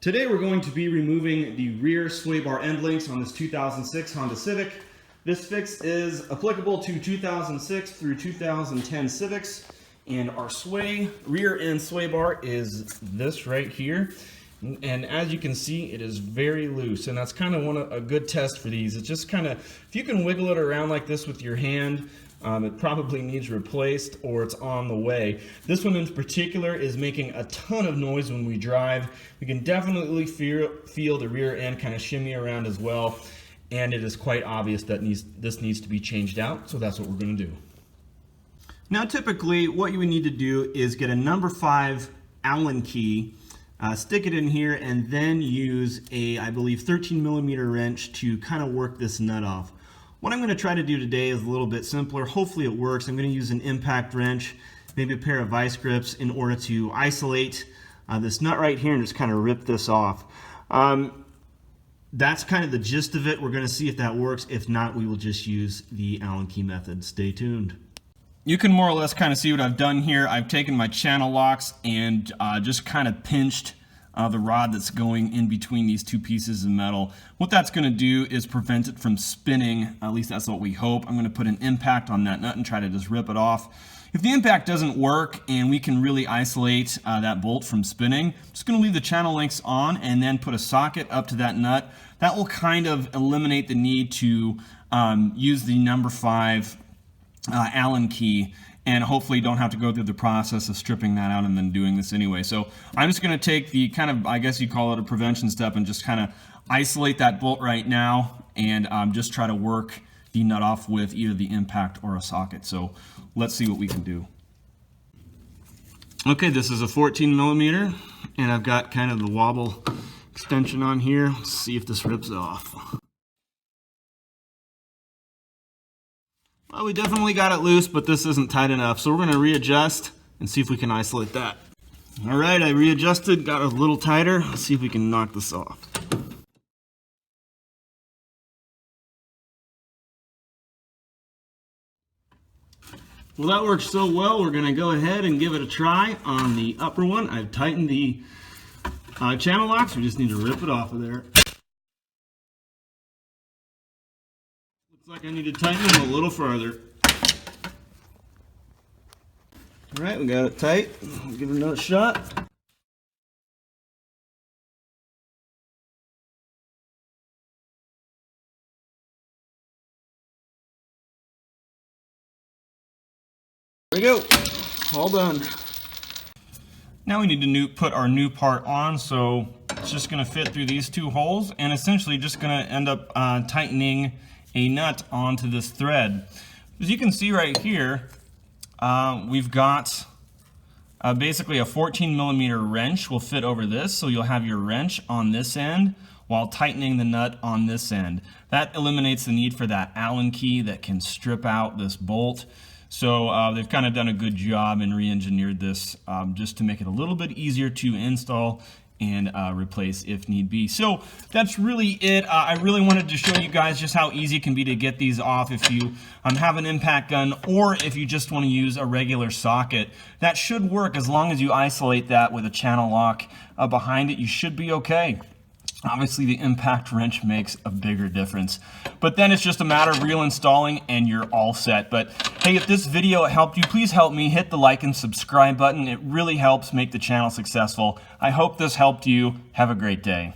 Today we're going to be removing the rear sway bar end links on this 2006 Honda Civic. This fix is applicable to 2006 through 2010 Civics, and our rear end sway bar is this right here. And as you can see, it is very loose, and that's kind of a good test for these. It's just kind of, if you can wiggle it around like this with your hand, it probably needs replaced or it's on the way. This one in particular is making a ton of noise when we drive. We can definitely feel the rear end kind of shimmy around as well, and it is quite obvious that this needs to be changed out, so that's what we're going to do. Now typically what you would need to do is get a number 5 Allen key, stick it in here, and then use a, I believe, 13mm wrench to kind of work this nut off. What I'm going to try to do today is a little bit simpler. Hopefully it works. I'm going to use an impact wrench, maybe a pair of vice grips, in order to isolate this nut right here and just kind of rip this off. That's kind of the gist of it. We're going to see if that works. If not, we will just use the Allen key method. Stay tuned. You can more or less kind of see what I've done here. I've taken my channel locks and just kind of pinched the rod that's going in between these two pieces of metal. What that's going to do is prevent it from spinning. At least that's what we hope. I'm going to put an impact on that nut and try to just rip it off. If the impact doesn't work and we can really isolate that bolt from spinning, I'm just going to leave the channel links on and then put a socket up to that nut. That will kind of eliminate the need to use the number 5 Allen key, and hopefully don't have to go through the process of stripping that out and then doing this anyway. So I'm just going to take the kind of, I guess you call it a prevention step, and just kind of isolate that bolt right now and just try to work the nut off with either the impact or a socket. So let's see what we can do. Okay, this is a 14mm, and I've got kind of the wobble extension on here. Let's see if this rips off. Well, we definitely got it loose, but this isn't tight enough, so we're going to readjust and see if we can isolate that. All right, I readjusted, got it a little tighter. Let's see if we can knock this off. Well, that works so well, we're going to go ahead and give it a try on the upper one. I've tightened the channel locks. We just need to rip it off of there. Looks like I need to tighten them a little further. All right, we got it tight. Give it another shot. There we go. All done. Now we need to put our new part on, so it's just going to fit through these two holes, and essentially just going to end up tightening a nut onto this thread. As you can see right here, we've got basically a 14mm wrench will fit over this, so you'll have your wrench on this end while tightening the nut on this end. That eliminates the need for that Allen key that can strip out this bolt. So they've kind of done a good job and re-engineered this just to make it a little bit easier to install and replace if need be. So that's really it. I really wanted to show you guys just how easy it can be to get these off if you have an impact gun, or if you just want to use a regular socket. That should work as long as you isolate that with a channel lock behind it. You should be okay. Obviously the impact wrench makes a bigger difference, but then it's just a matter of reinstalling and you're all set. But hey, if this video helped you, please help me hit the like and subscribe button. It really helps make the channel successful. I hope this helped you. Have a great day.